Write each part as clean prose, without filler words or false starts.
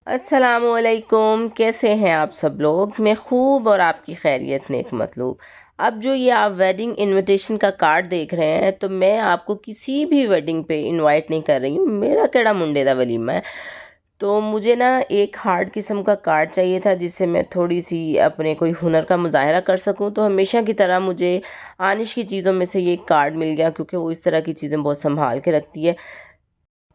अस्सलामुअलैकुम, कैसे हैं आप सब लोग। मैं खूब और आपकी खैरियत नेक मतलूब। अब जो ये आप वेडिंग इनविटेशन का कार्ड देख रहे हैं, तो मैं आपको किसी भी वेडिंग पे इनवाइट नहीं कर रही हूँ। मेरा केड़ा मुंडे दा वलीमा है। तो मुझे ना एक हार्ड किस्म का कार्ड चाहिए था, जिससे मैं थोड़ी सी अपने कोई हुनर का मुजाहरा कर सकूं। तो हमेशा की तरह मुझे आनिश की चीज़ों में से ये कार्ड मिल गया, क्योंकि वो इस तरह की चीज़ें बहुत संभाल के रखती है।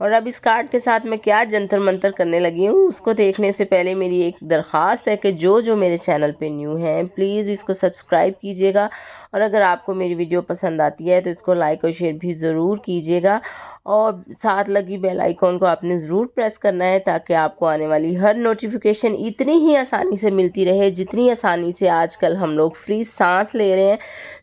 और अब इस कार्ड के साथ मैं क्या जंतर मंतर करने लगी हूँ, उसको देखने से पहले मेरी एक दरख्वास्त है कि जो जो मेरे चैनल पे न्यू हैं, प्लीज़ इसको सब्सक्राइब कीजिएगा। और अगर आपको मेरी वीडियो पसंद आती है तो इसको लाइक और शेयर भी ज़रूर कीजिएगा। और साथ लगी बेल आइकॉन को आपने ज़रूर प्रेस करना है, ताकि आपको आने वाली हर नोटिफिकेशन इतनी ही आसानी से मिलती रहे, जितनी आसानी से आजकल हम लोग फ्री सांस ले रहे हैं।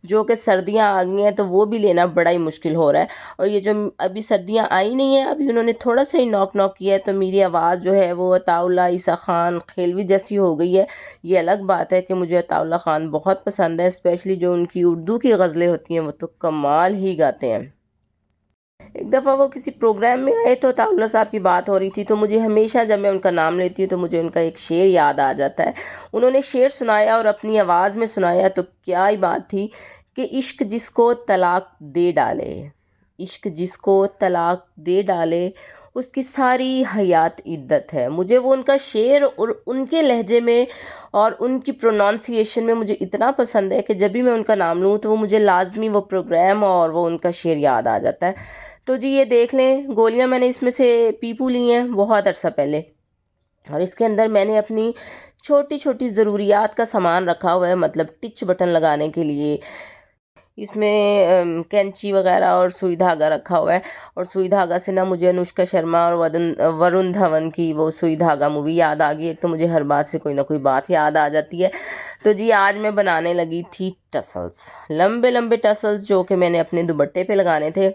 जो कि सर्दियाँ आ गई हैं तो वो भी लेना बड़ा ही मुश्किल हो रहा है। और ये जो अभी सर्दियाँ आई नहीं है, अभी उन्होंने थोड़ा सा ही नॉक नॉक किया है, तो मेरी आवाज़ जो है वो अताउल्ला ईसा खान खेलवी जैसी हो गई है। ये अलग बात है कि मुझे अताउल्ला खान बहुत पसंद है, स्पेशली जो उनकी उर्दू की गज़लें होती हैं वो तो कमाल ही गाते हैं। एक दफ़ा वो किसी प्रोग्राम में आए तो अताउल्ला साहब की बात हो रही थी, तो मुझे हमेशा जब मैं उनका नाम लेती हूँ तो मुझे उनका एक शेर याद आ जाता है। उन्होंने शेर सुनाया और अपनी आवाज़ में सुनाया, तो क्या ही बात थी कि इश्क जिसको तलाक दे डाले, इश्क जिसको तलाक दे डाले, उसकी सारी हयात इद्दत है। मुझे वो उनका शेर और उनके लहजे में और उनकी प्रोनाउंसिएशन में मुझे इतना पसंद है कि जब भी मैं उनका नाम लूँ तो वो मुझे लाजमी वो प्रोग्राम और वो उनका शेर याद आ जाता है। तो जी ये देख लें, गोलियां मैंने इसमें से पीपू ली हैं बहुत अरसा पहले। और इसके अंदर मैंने अपनी छोटी छोटी ज़रूरियात का सामान रखा हुआ है, मतलब टिच बटन लगाने के लिए। इसमें कैंची वगैरह और सुई धागा रखा हुआ है। और सुई धागा से ना मुझे अनुष्का शर्मा और वरुण धवन की वो सुई धागा मूवी याद आ गई। एक तो मुझे हर बात से कोई ना कोई बात याद आ जाती है। तो जी आज मैं बनाने लगी थी टसल्स, लंबे लंबे टसल्स, जो कि मैंने अपने दुपट्टे पे लगाने थे।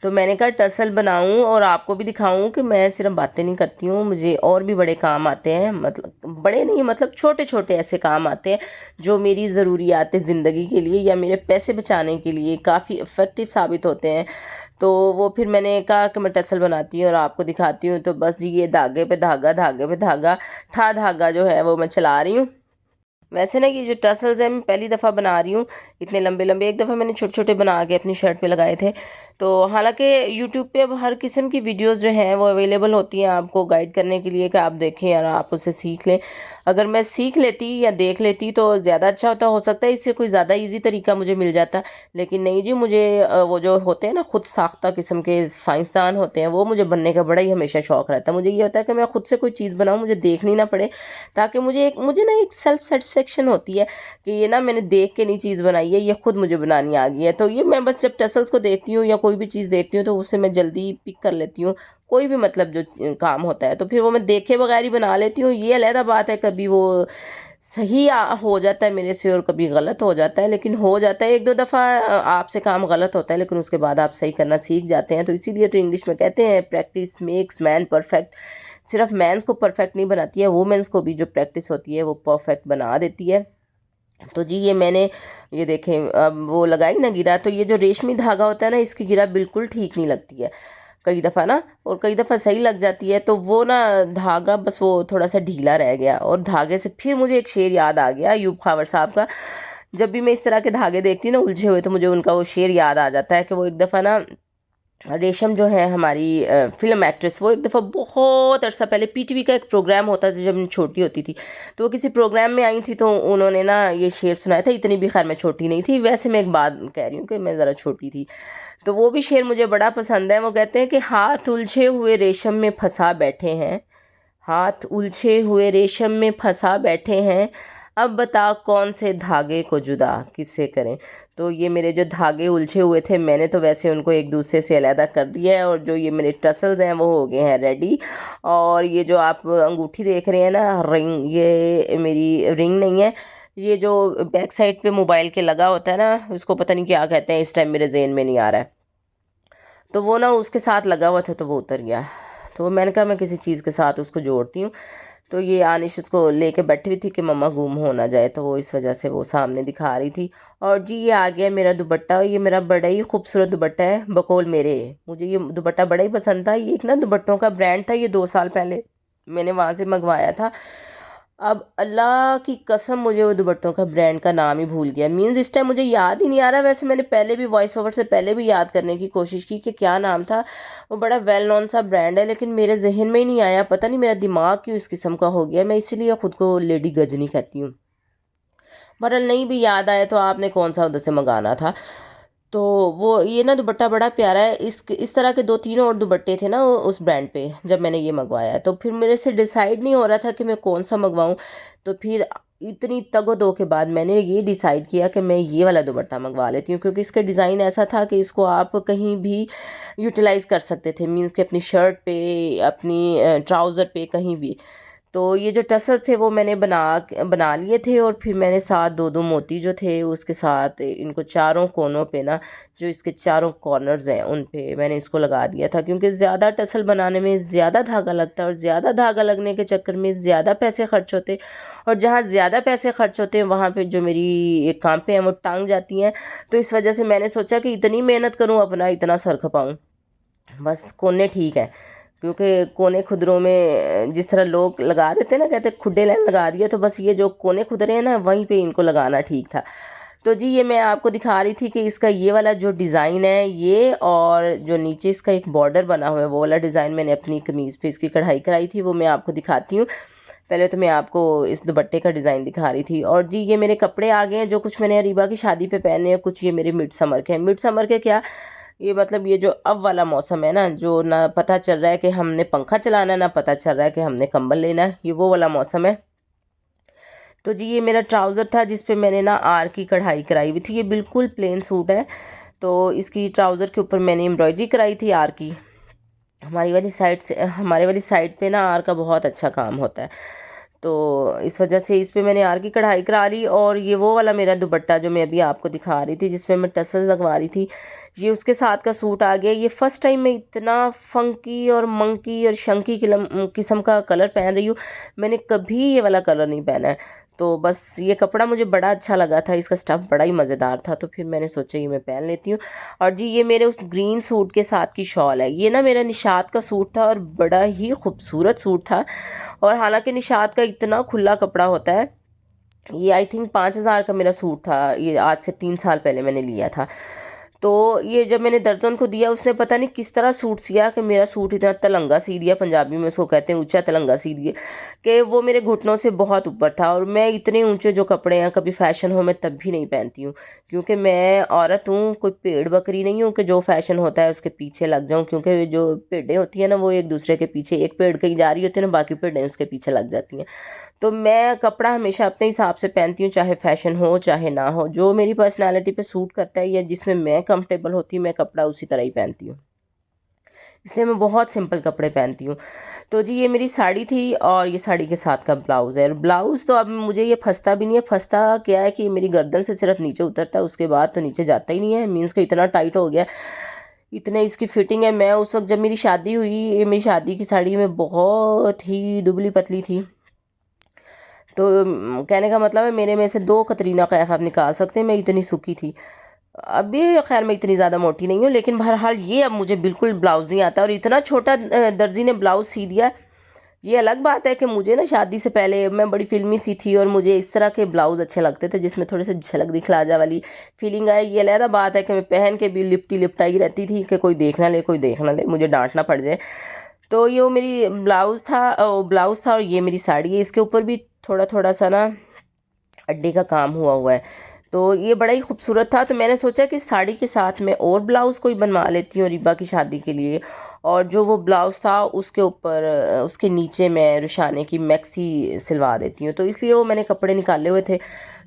तो मैंने कहा टसल बनाऊं और आपको भी दिखाऊं कि मैं सिर्फ बातें नहीं करती हूँ, मुझे और भी बड़े काम आते हैं। मतलब बड़े नहीं, मतलब छोटे छोटे ऐसे काम आते हैं जो मेरी ज़रूरियात ज़िंदगी के लिए या मेरे पैसे बचाने के लिए काफ़ी इफ़ेक्टिव साबित होते हैं। तो वो फिर मैंने कहा कि मैं टसल बनाती हूँ और आपको दिखाती हूँ। तो बस जी ये धागे पे धागा, धागे पे धागा, ठा धागा जो है वो मैं चला रही हूँ। वैसे ना ये जो टसल्स हैं मैं पहली दफ़ा बना रही हूँ इतने लंबे लंबे। एक दफ़ा मैंने छोटे छोटे बना के अपनी शर्ट पे लगाए थे। तो हालांकि यूट्यूब पे अब हर किस्म की वीडियोस जो हैं वो अवेलेबल होती हैं आपको गाइड करने के लिए कि आप देखें और आप उससे सीख लें। अगर मैं सीख लेती या देख लेती तो ज़्यादा अच्छा होता, हो सकता है इससे कोई ज़्यादा इजी तरीका मुझे मिल जाता। लेकिन नहीं जी, मुझे वो जो होते हैं ना खुद साख्ता किस्म के साइंसदान होते हैं, वो मुझे बनने का बड़ा ही हमेशा शौक़ रहता है। मुझे ये होता है कि मैं खुद से कोई चीज़ बनाऊँ, मुझे देखनी ना पड़े, ताकि मुझे ना एक सेल्फ सेटिस्फेक्शन होती है कि ये ना मैंने देख के नहीं चीज़ बनाई है, ये खुद मुझे बनानी आ गई है। तो ये मैं बस जब टसल्स को देखती हूँ या कोई भी चीज़ देखती हूँ तो उससे मैं जल्दी पिक कर लेती हूँ। कोई भी मतलब जो काम होता है तो फिर वो मैं देखे बगैर ही बना लेती हूँ। ये अलग बात है, कभी वो सही हो जाता है मेरे से और कभी गलत हो जाता है, लेकिन हो जाता है। एक दो दफ़ा आपसे काम गलत होता है, लेकिन उसके बाद आप सही करना सीख जाते हैं। तो इसीलिए तो इंग्लिश में कहते हैं प्रैक्टिस मेक्स मैन परफेक्ट। सिर्फ मैंस को परफेक्ट नहीं बनाती है, वुमेन्स को भी जो प्रैक्टिस होती है वो परफेक्ट बना देती है। तो जी ये मैंने ये देखें अब वो लगाई ना गिरा, तो ये जो रेशमी धागा होता है ना, इसकी गिरा बिल्कुल ठीक नहीं लगती है कई दफ़ा ना, और कई दफ़ा सही लग जाती है। तो वो ना धागा बस वो थोड़ा सा ढीला रह गया, और धागे से फिर मुझे एक शेर याद आ गया अयूब खावर साहब का। जब भी मैं इस तरह के धागे देखती हूँ ना उलझे हुए, तो मुझे उनका वो शेर याद आ जाता है कि वो एक दफ़ा ना रेशम जो है हमारी फिल्म एक्ट्रेस, वो एक दफ़ा बहुत अरसा पहले पीटीवी का एक प्रोग्राम होता था जब मैं छोटी होती थी, तो वो किसी प्रोग्राम में आई थी, तो उन्होंने ना ये शेर सुनाया था। इतनी भी खैर मैं छोटी नहीं थी, वैसे मैं एक बात कह रही हूँ कि मैं ज़रा छोटी थी। तो वो भी शेर मुझे बड़ा पसंद है। वो कहते हैं कि हाथ उलझे हुए रेशम में फंसा बैठे हैं, हाथ उलझे हुए रेशम में फंसा बैठे हैं, अब बता कौन से धागे को जुदा किससे करें। तो ये मेरे जो धागे उलझे हुए थे, मैंने तो वैसे उनको एक दूसरे से अलहदा कर दिया है, और जो ये मेरे टसल्स हैं वो हो गए हैं रेडी। और ये जो आप अंगूठी देख रहे हैं ना, रिंग, ये मेरी रिंग नहीं है। ये जो बैक साइड पे मोबाइल के लगा होता है ना, उसको पता नहीं क्या कहते हैं, इस टाइम मेरे ज़हन में नहीं आ रहा है। तो वो ना उसके साथ लगा हुआ था तो वो उतर गया। तो मैंने कहा मैं किसी चीज़ के साथ उसको जोड़ती हूँ। तो ये आनिश उसको लेके बैठी हुई थी कि मम्मा गुम हो ना जाए, तो वो इस वजह से वो सामने दिखा रही थी। और जी ये आ गया मेरा दुपट्टा। ये मेरा बड़ा ही खूबसूरत दुपट्टा है, बकौल मेरे। मुझे ये दुपट्टा बड़ा ही पसंद था। ये एक ना दुपट्टों का ब्रांड था ये 2 साल पहले, मैंने वहाँ से मंगवाया था। अब अल्लाह की कसम मुझे वो दुपट्टों का ब्रांड का नाम ही भूल गया, मीन्स इस टाइम मुझे याद ही नहीं आ रहा। वैसे मैंने पहले भी वॉइस ओवर से पहले भी याद करने की कोशिश की कि क्या नाम था। वो बड़ा वेल नोन सा ब्रांड है, लेकिन मेरे जहन में ही नहीं आया। पता नहीं मेरा दिमाग क्यों इस किस्म का हो गया, मैं इसीलिए ख़ुद को लेडी गजनी कहती हूँ। बहरहाल नहीं भी याद आया तो आपने कौन सा उधर से मंगाना था। तो वो ये ना दुपट्टा बड़ा प्यारा है। इस तरह के 2-3 और दुपट्टे थे ना उस ब्रांड पे जब मैंने ये मंगवाया, तो फिर मेरे से डिसाइड नहीं हो रहा था कि मैं कौन सा मंगवाऊँ। तो फिर इतनी तगो-दो के बाद मैंने ये डिसाइड किया कि मैं ये वाला दुपट्टा मंगवा लेती हूँ, क्योंकि इसका डिज़ाइन ऐसा था कि इसको आप कहीं भी यूटिलाइज़ कर सकते थे, मीन्स कि अपनी शर्ट पे, अपनी ट्राउज़र पे, कहीं भी। तो ये जो टसल्स थे वो मैंने बना लिए थे, और फिर मैंने साथ 2-2 मोती जो थे उसके साथ इनको चारों कोनों पे ना, जो इसके चारों कॉर्नर्स हैं उन पे मैंने इसको लगा दिया था, क्योंकि ज़्यादा टसल बनाने में ज़्यादा धागा लगता है, और ज़्यादा धागा लगने के चक्कर में ज़्यादा पैसे खर्च होते, और जहाँ ज़्यादा पैसे खर्च होते हैं वहाँ पे जो मेरी कांपे हैं वो टांग जाती हैं। तो इस वजह से मैंने सोचा कि इतनी मेहनत करूँ, अपना इतना सर खपाऊँ, बस कोने ठीक है। क्योंकि कोने खुदरों में जिस तरह लोग लगा देते हैं ना, कहते हैं खुडे लाइन लगा दिए, तो बस ये जो कोने खुदरे हैं ना वहीं पे इनको लगाना ठीक था। तो जी ये मैं आपको दिखा रही थी कि इसका ये वाला जो डिज़ाइन है ये, और जो नीचे इसका एक बॉर्डर बना हुआ है वो वाला डिज़ाइन मैंने अपनी कमीज़ पे इसकी कढ़ाई कराई थी, वो मैं आपको दिखाती हूँ। पहले तो मैं आपको इस दुपट्टे का डिज़ाइन दिखा रही थी। और जी ये मेरे कपड़े आ गए हैं, जो कुछ मैंने अरीबा की शादी पे पहने हैं, कुछ ये मेरे मिड समर के हैं। मिड समर के क्या, ये मतलब ये जो अब वाला मौसम है ना, जो ना पता चल रहा है कि हमने पंखा चलाना है, ना पता चल रहा है कि हमने कंबल लेना है, ये वो वाला मौसम है। तो जी ये मेरा ट्राउज़र था जिस पे मैंने ना आर की कढ़ाई कराई हुई थी। ये बिल्कुल प्लेन सूट है, तो इसकी ट्राउज़र के ऊपर मैंने एम्ब्रॉयडरी कराई थी आर की। हमारे वाली साइड पे ना आर का बहुत अच्छा काम होता है, तो इस वजह से इस पे मैंने आर की कढ़ाई करा ली। और ये वो वाला मेरा दुपट्टा जो मैं अभी आपको दिखा रही थी जिसमें मैं टसल्स लगवा रही थी, ये उसके साथ का सूट आ गया। ये फर्स्ट टाइम मैं इतना फंकी और मंकी और शंकी किस्म का कलर पहन रही हूँ। मैंने कभी ये वाला कलर नहीं पहना है, तो बस ये कपड़ा मुझे बड़ा अच्छा लगा था, इसका स्टफ़ बड़ा ही मज़ेदार था, तो फिर मैंने सोचा ये मैं पहन लेती हूँ। और जी ये मेरे उस ग्रीन सूट के साथ की शॉल है। ये ना मेरा निशात का सूट था, और बड़ा ही खूबसूरत सूट था। और हालांकि निशात का इतना खुला कपड़ा होता है, ये आई थिंक 5,000 का मेरा सूट था, ये आज से 3 साल पहले मैंने लिया था। तो ये जब मैंने दर्जन को दिया, उसने पता नहीं किस तरह सूट सिया कि मेरा सूट इतना तलंगा सी दिया, पंजाबी में उसको कहते हैं ऊंचा तलंगा सी दिए, कि वो मेरे घुटनों से बहुत ऊपर था। और मैं इतने ऊंचे जो कपड़े हैं कभी फैशन हो मैं तब भी नहीं पहनती हूँ, क्योंकि मैं औरत हूँ, कोई भेड़ बकरी नहीं हूँ कि जो फैशन होता है उसके पीछे लग जाऊँ। क्योंकि जो भेड़ें होती हैं ना वो एक दूसरे के पीछे, एक भेड़ कहीं जा रही होती है ना, बाकी भेड़ें उसके पीछे लग जाती हैं। तो मैं कपड़ा हमेशा अपने हिसाब से पहनती हूँ, चाहे फैशन हो चाहे ना हो, जो मेरी पर्सनैलिटी पे सूट करता है या जिसमें मैं कंफर्टेबल होती हूँ मैं कपड़ा उसी तरह ही पहनती हूँ। इसलिए मैं बहुत सिंपल कपड़े पहनती हूँ। तो जी ये मेरी साड़ी थी, और ये साड़ी के साथ का ब्लाउज़ है। और ब्लाउज़ तो अब मुझे ये फंसता भी नहीं है। फंसता क्या है कि ये मेरी गर्दन से सिर्फ नीचे उतरता है, उसके बाद तो नीचे जाता ही नहीं है, मीन्स कि इतना टाइट हो गया, इतने इसकी फिटिंग है। मैं उस वक्त जब मेरी शादी हुई, ये मेरी शादी की साड़ी में बहुत ही दुबली पतली थी। तो कहने का मतलब है मेरे में से 2 कतरीना कैफ आप निकाल सकते हैं, मैं इतनी सूखी थी। अभी खैर मैं इतनी ज़्यादा मोटी नहीं हूँ, लेकिन बहरहाल ये अब मुझे बिल्कुल ब्लाउज़ नहीं आता, और इतना छोटा दर्जी ने ब्लाउज़ सी दिया। ये अलग बात है कि मुझे ना शादी से पहले मैं बड़ी फ़िल्मी सी थी, और मुझे इस तरह के ब्लाउज़ अच्छे लगते थे जिसमें थोड़े से झलक दिखला जा वाली फीलिंग आए। ये अलग बात है कि मैं पहन के भी लिपटी लिपटाई रहती थी कि कोई देख ना ले, कोई देख ना ले, मुझे डांट ना पड़ जाए। तो ये वो मेरी ब्लाउज़ था, और ये मेरी साड़ी है। इसके ऊपर भी थोड़ा थोड़ा सा ना अड्डे का काम हुआ हुआ है, तो ये बड़ा ही खूबसूरत था। तो मैंने सोचा कि साड़ी के साथ मैं और ब्लाउज़ कोई बनवा लेती हूँ रिबा की शादी के लिए। और जो वो ब्लाउज़ था उसके ऊपर उसके नीचे मैं रुशाने की मैक्सी सिलवा देती हूँ, तो इसलिए वो मैंने कपड़े निकाले हुए थे।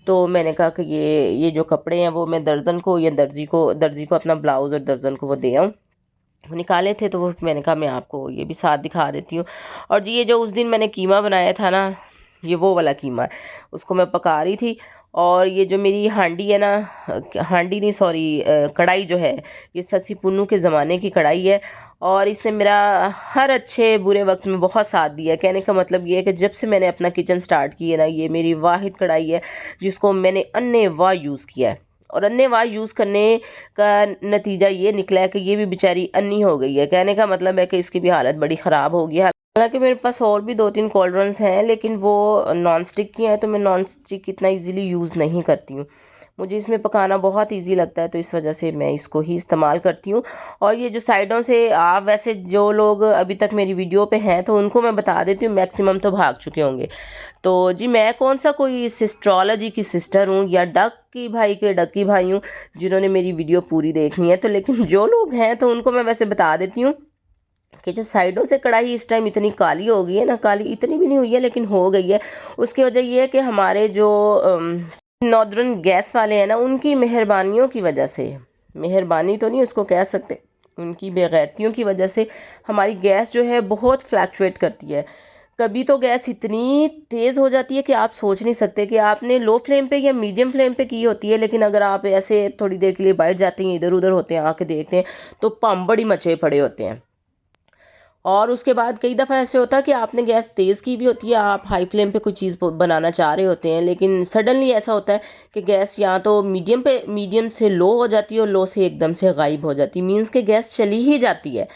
तो मैंने कहा कि ये जो कपड़े हैं वो मैं दर्जन को या दर्जी को अपना ब्लाउज़ और दर्जन को वो दे आऊँ। वो निकाले थे, तो वो मैंने कहा मैं आपको ये भी साथ दिखा देती हूँ। और जी ये जो उस दिन मैंने कीमा बनाया था ना, ये वो वाला कीमा है, उसको मैं पका रही थी। और ये जो मेरी हांडी है ना, हांडी नहीं सॉरी, कढ़ाई जो है, ये ससी पुन्नू के ज़माने की कढ़ाई है, और इसने मेरा हर अच्छे बुरे वक्त में बहुत साथ दिया। कहने का मतलब ये है कि जब से मैंने अपना किचन स्टार्ट किया ना, ये मेरी वाहिद कढ़ाई है जिसको मैंने अन्य-वाह यूज़ किया है। और अन्य-वाह यूज़ करने का नतीजा ये निकला है कि ये भी बेचारी अन्नी हो गई है। कहने का मतलब है कि इसकी भी हालत बड़ी ख़राब हो गई है। हालाँकि मेरे पास और भी 2-3 कॉल्ड्रॉन्स हैं, लेकिन वो नॉन स्टिक की हैं, तो मैं नॉन स्टिक इतना ईज़िली यूज़ नहीं करती हूँ। मुझे इसमें पकाना बहुत ईज़ी लगता है, तो इस वजह से मैं इसको ही इस्तेमाल करती हूँ। और ये जो साइडों से आप वैसे जो लोग अभी तक मेरी वीडियो पे हैं, तो उनको मैं बता देती हूँ, मैक्सिमम तो भाग चुके होंगे। तो जी, मैं कौन-सा कोई सिस्ट्रोलॉजी की सिस्टर हूँ या डक की भाई के डकी भाई हूँ, जिन्होंने मेरी वीडियो पूरी देखनी है। तो लेकिन जो लोग हैं, तो उनको मैं वैसे बता देती हूँ कि जो साइडों से कढ़ाई इस टाइम इतनी काली हो गई है ना, काली इतनी भी नहीं हुई है लेकिन हो गई है। उसकी वजह ये है कि हमारे जो नॉर्दर्न गैस वाले हैं ना, उनकी मेहरबानियों की वजह से, मेहरबानी तो नहीं उसको कह सकते, उनकी बेगैरतियों की वजह से हमारी गैस जो है बहुत फ्लैक्चुएट करती है। कभी तो गैस इतनी तेज़ हो जाती है कि आप सोच नहीं सकते कि आपने लो फ्लेम पे या मीडियम फ्लेम पे की होती है, लेकिन अगर आप ऐसे थोड़ी देर के लिए बैठ जाती हैं, इधर उधर होते हैं, आके देखते हैं तो पंबड़ी मचे पड़े होते हैं। और उसके बाद कई दफ़ा ऐसे होता है कि आपने गैस तेज़ की भी होती है, आप हाई फ्लेम पे कोई चीज़ बनाना चाह रहे होते हैं, लेकिन सडनली ऐसा होता है कि गैस या तो मीडियम से लो हो जाती है और लो से एकदम से गायब हो जाती है, मीन्स के गैस चली ही जाती है।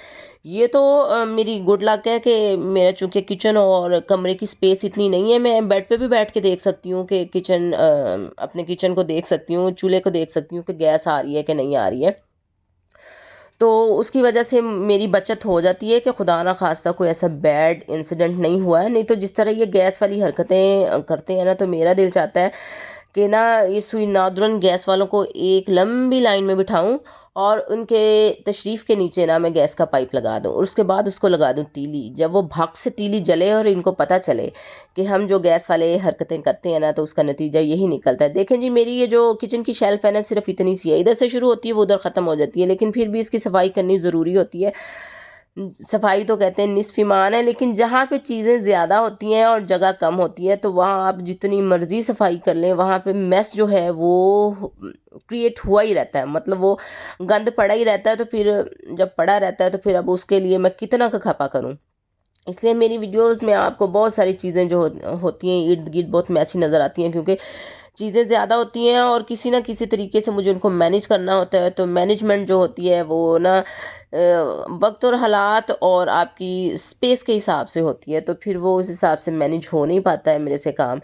ये तो मेरी गुड लक है कि मेरा चूँकि किचन और कमरे की स्पेस इतनी नहीं है, मैं बेड पे भी बैठ के देख सकती हूँ कि अपने किचन को देख सकती हूँ, चूल्हे को देख सकती हूँ कि गैस आ रही है कि नहीं आ रही है। तो उसकी वजह से मेरी बचत हो जाती है कि खुदा ना खास्ता कोई ऐसा बैड इंसिडेंट नहीं हुआ है। नहीं तो जिस तरह ये गैस वाली हरकतें करते हैं ना, तो मेरा दिल चाहता है कि ना ये सुई नादरन गैस वालों को एक लंबी लाइन में बिठाऊं और उनके तशरीफ़ के नीचे ना मैं गैस का पाइप लगा दूं और उसके बाद उसको लगा दूं तीली। जब वो भग से तीली जले और इनको पता चले कि हम जो गैस वाले हरकतें करते हैं ना, तो उसका नतीजा यही निकलता है। देखें जी, मेरी ये जो किचन की शेल्फ है ना, सिर्फ इतनी सी है, इधर से शुरू होती है वो उधर ख़त्म हो जाती है, लेकिन फिर भी इसकी सफाई करनी ज़रूरी होती है। सफाई तो कहते हैं निस्फ़ ईमान है, लेकिन जहाँ पे चीज़ें ज़्यादा होती हैं और जगह कम होती है, तो वहाँ आप जितनी मर्ज़ी सफाई कर लें, वहाँ पे मेस जो है वो क्रिएट हुआ ही रहता है। मतलब वो गंद पड़ा ही रहता है, तो फिर जब पड़ा रहता है तो फिर अब उसके लिए मैं कितना का खपा करूँ। इसलिए मेरी वीडियोस में आपको बहुत सारी चीज़ें जो होती हैं इर्द गिर्द बहुत मैसी नज़र आती हैं, क्योंकि चीज़ें ज़्यादा होती हैं और किसी ना किसी तरीके से मुझे उनको मैनेज करना होता है। तो मैनेजमेंट जो होती है वो ना वक्त और हालात और आपकी स्पेस के हिसाब से होती है, तो फिर वो उस हिसाब से मैनेज हो नहीं पाता है मेरे से काम।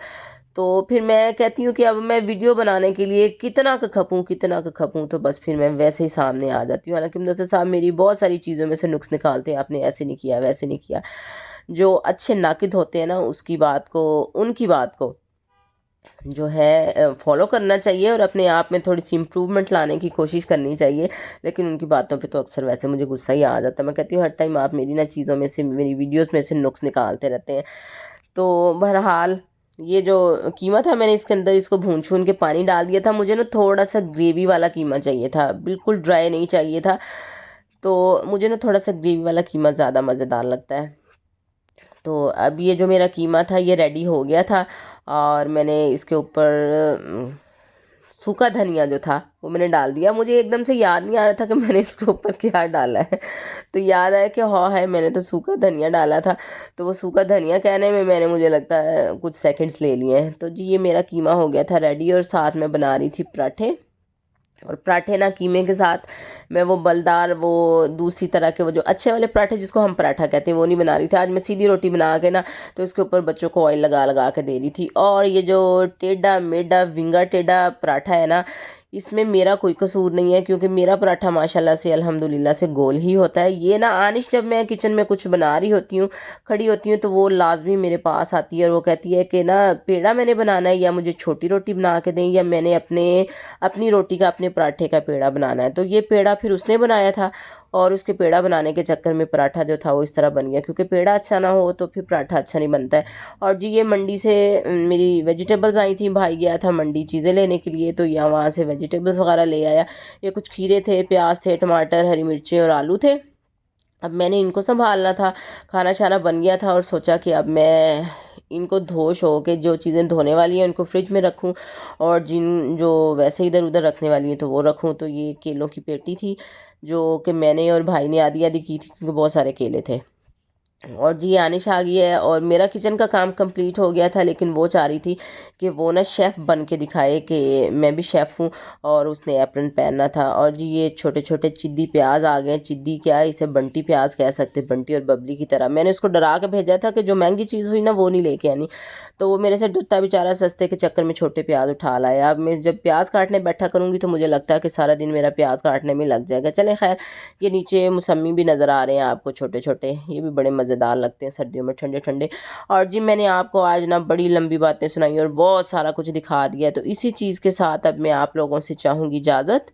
तो फिर मैं कहती हूँ कि अब मैं वीडियो बनाने के लिए कितना का खपूँ, तो बस फिर मैं वैसे ही सामने आ जाती हूँ। हालाँकि मुदस्सिर साहब मेरी बहुत सारी चीज़ों में से नुक्स निकालते हैं, आपने ऐसे नहीं किया, वैसे नहीं किया। जो अच्छे नाकिद होते हैं ना, उनकी बात को जो है फॉलो करना चाहिए और अपने आप में थोड़ी सी इम्प्रूवमेंट लाने की कोशिश करनी चाहिए। लेकिन उनकी बातों पे तो अक्सर वैसे मुझे गुस्सा ही आ जाता है। मैं कहती हूँ हर टाइम आप मेरी ना चीज़ों में से, मेरी वीडियोस में से नुक्स निकालते रहते हैं। तो बहरहाल ये जो कीमा था, मैंने इसके अंदर इसको भून-छून के पानी डाल दिया था। मुझे ना थोड़ा-सा ग्रेवी वाला कीमा चाहिए था, बिल्कुल ड्राई नहीं चाहिए था। तो मुझे ना थोड़ा-सा ग्रेवी वाला कीमा ज़्यादा मज़ेदार लगता है। तो अब ये जो मेरा कीमा था ये रेडी हो गया था और मैंने इसके ऊपर सूखा धनिया जो था वो मैंने डाल दिया। मुझे एकदम से याद नहीं आ रहा था कि मैंने इसके ऊपर क्या डाला है। तो याद आया कि हाँ है, मैंने तो सूखा धनिया डाला था। तो वो सूखा धनिया कहने में मैंने, मुझे लगता है, कुछ सेकंड्स ले लिए हैं। तो जी, ये मेरा कीमा हो गया था रेडी और साथ में बना रही थी पराठे। और पराठे ना कीमे के साथ मैं वो बलदार, वो दूसरी तरह के, वो जो अच्छे वाले पराठे जिसको हम पराठा कहते हैं, वो नहीं बना रही थी। आज मैं सीधी रोटी बना के ना, तो उसके ऊपर बच्चों को ऑयल लगा लगा के दे रही थी। और ये जो टेढ़ा मेढ़ा विंगा टेढ़ा पराठा है ना, इसमें मेरा कोई कसूर नहीं है, क्योंकि मेरा पराठा माशाल्लाह से अल्हम्दुलिल्लाह से गोल ही होता है। ये ना आनिश, जब मैं किचन में कुछ बना रही होती हूँ, खड़ी होती हूँ, तो वो लाजमी मेरे पास आती है और वो कहती है कि ना पेड़ा मैंने बनाना है, या मुझे छोटी रोटी बना के दें, या मैंने अपनी रोटी का, अपने पराठे का पेड़ा बनाना है। तो ये पेड़ा फिर उसने बनाया था और उसके पेड़ा बनाने के चक्कर में पराठा जो था वो इस तरह बन गया, क्योंकि पेड़ा अच्छा ना हो तो फिर पराठा अच्छा नहीं बनता है। और जी, ये मंडी से मेरी वेजिटेबल्स आई थी, भाई गया था मंडी चीज़ें लेने के लिए, तो यहाँ वहाँ से वेजिटेबल्स वगैरह ले आया। ये कुछ खीरे थे, प्याज थे, टमाटर, हरी मिर्चें और आलू थे। अब मैंने इनको संभालना था, खाना शाना बन गया था और सोचा कि अब मैं इनको धो के, जो चीज़ें धोने वाली हैं उनको फ्रिज में रखूं और जिन जो वैसे इधर उधर रखने वाली हैं तो वो रखूं। तो ये केलों की पेटी थी जो कि मैंने और भाई ने आधी आधी की थी, क्योंकि बहुत सारे केले थे। और जी आनिश आ गई है और मेरा किचन का काम कंप्लीट हो गया था, लेकिन वो चाह रही थी कि वो ना शेफ़ बन के दिखाए कि मैं भी शेफ़ हूँ, और उसने एप्रन पहनना था। और जी ये छोटे छोटे चिद्दी प्याज आ गए, चिद्दी क्या है, इसे बंटी प्याज कह सकते, बंटी और बबली की तरह। मैंने उसको डरा के भेजा था कि जो महंगी चीज़ हुई ना वो नहीं लेके आनी, तो वो मेरे से डरता बेचारा सस्ते के चक्कर में छोटे प्याज उठा लाया। अब मैं जब प्याज काटने बैठा करूँगी तो मुझे लगता है कि सारा दिन मेरा प्याज काटने में लग जाएगा। चलें खैर, ये नीचे मौसमी भी नज़र आ रहे हैं आपको छोटे छोटे, ये भी बड़े मज़ेदार लगते हैं सर्दियों में ठंडे ठंडे। और जी मैंने आपको आज ना बड़ी लंबी बातें सुनाई और बहुत सारा कुछ दिखा दिया, तो इसी चीज़ के साथ अब मैं आप लोगों से चाहूँगी इजाज़त।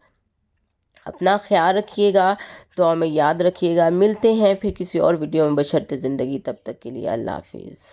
अपना ख्याल रखिएगा, तो हमें याद रखिएगा। मिलते हैं फिर किसी और वीडियो में, बशर्ते ज़िंदगी। तब तक के लिए अल्लाह हाफिज़।